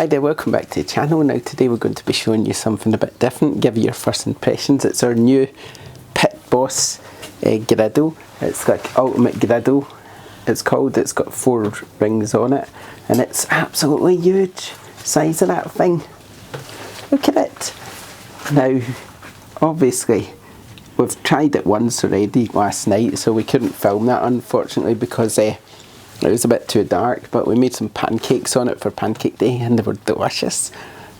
Hi there, welcome back to the channel. Now today we're going to be showing you something a bit different, give you your first impressions. It's our new Pitboss Griddle. It's like Ultimate Griddle, it's called. It's got 4 rings on it and it's absolutely huge. Size of that thing. Look at it. Now obviously we've tried it once already last night, so we couldn't film that unfortunately because it was a bit too dark, but we made some pancakes on it for pancake day and they were delicious.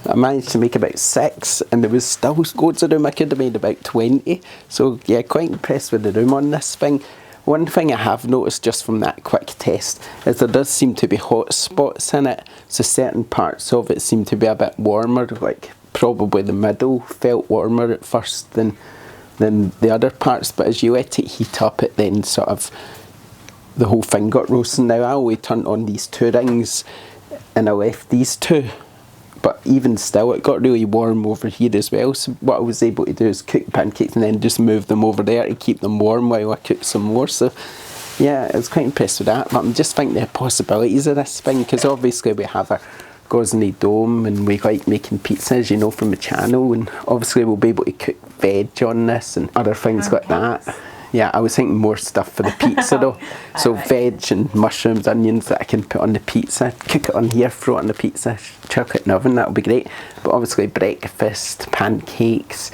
I managed to make about 6 and there was still loads of room. I could have made about 20. So yeah, quite impressed with the room on this thing. One thing I have noticed just from that quick test is there does seem to be hot spots in it. So certain parts of it seem to be a bit warmer, like probably the middle felt warmer at first than the other parts, but as you let it heat up it then sort of the whole thing got roasting. Now I only turned on these 2 rings and I left these 2, but even still it got really warm over here as well. So what I was able to do is cook pancakes and then just move them over there to keep them warm while I cook some more. So yeah, I was quite impressed with that, but I'm just thinking the possibilities of this thing, because obviously we have a gauzy dome and we like making pizzas, you know, from the channel, and obviously we'll be able to cook veg on this and other things like that. Yeah, I was thinking more stuff for the pizza though. So veg and mushrooms, onions that I can put on the pizza, cook it on here, throw it on the pizza, chuck it in the oven, that'll be great. But obviously breakfast, pancakes,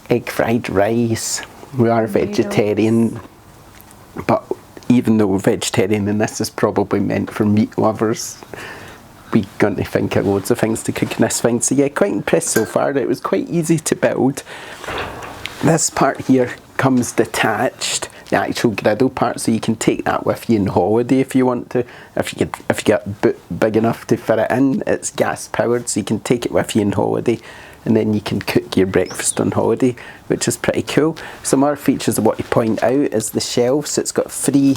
egg fried rice. We are vegetarian, but even though we're vegetarian and this is probably meant for meat lovers, we're going to think of loads of things to cook in this thing. So yeah, quite impressed so far. It was quite easy to build. This part here comes detached, the actual griddle part, so you can take that with you on holiday if you want to. If you get a bit big enough to fit it in, it's gas powered, so you can take it with you on holiday and then you can cook your breakfast on holiday, which is pretty cool. Some other features I want to point out is the shelves. It's got 3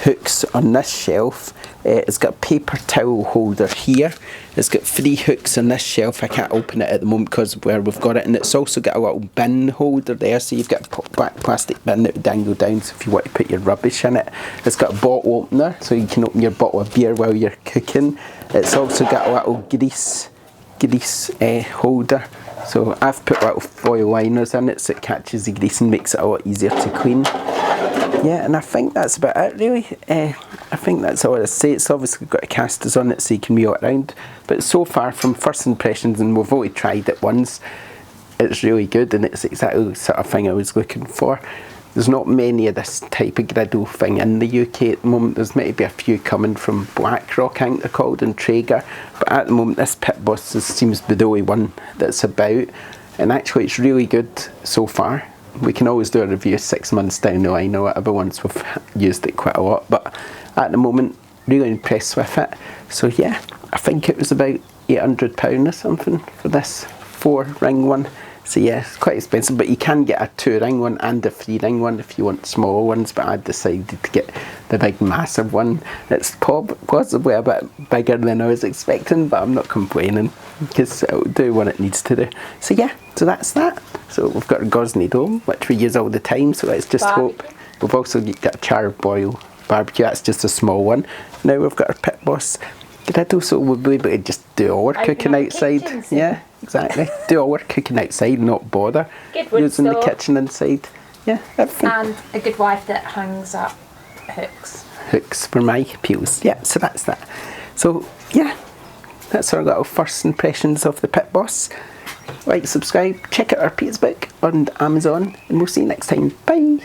hooks on this shelf. It's got a paper towel holder here. It's got 3 hooks on this shelf. I can't open it at the moment because where we've got it, and it's also got a little bin holder there, so you've got a black plastic bin that would dangle down, so if you want to put your rubbish in it. It's got a bottle opener, so you can open your bottle of beer while you're cooking. It's also got a little grease holder, so I've put little foil liners in it so it catches the grease and makes it a lot easier to clean. Yeah, and I think that's about it really. I think that's all I say. It's obviously got casters on it so you can wheel it around, but so far from first impressions, and we've only tried it once, it's really good and it's exactly the sort of thing I was looking for. There's not many of this type of griddle thing in the UK at the moment. There's maybe a few coming from BlackRock, I think they're called, and Traeger, but at the moment this Pitboss seems to be the only one that's about, and actually it's really good so far. We can always do a review 6 months down the line or whatever once we've used it quite a lot, but at the moment really impressed with it. So yeah, I think it was about £800 or something for this 4 ring one. So yeah, it's quite expensive, but you can get a 2 ring one and a 3 ring one if you want smaller ones, but I decided to get the big massive one. It's possibly a bit bigger than I was expecting, but I'm not complaining because it'll do what it needs to do. So yeah, so that's that. So we've got a gauzy dome, which we use all the time, so let's just hope. We've also got a charbroil barbecue, that's just a small one. Now we've got our Pitboss Griddle, so we'll be able to just do all our cooking outside. Yeah, exactly. Do all our cooking outside, not bother using the kitchen inside. Yeah, everything. And a good wife that hangs up hooks. Hooks for my peels. Yeah, so that's that. So yeah, that's our little first impressions of the Pitboss. Like, subscribe, check out our pizza book on Amazon, and we'll see you next time. Bye!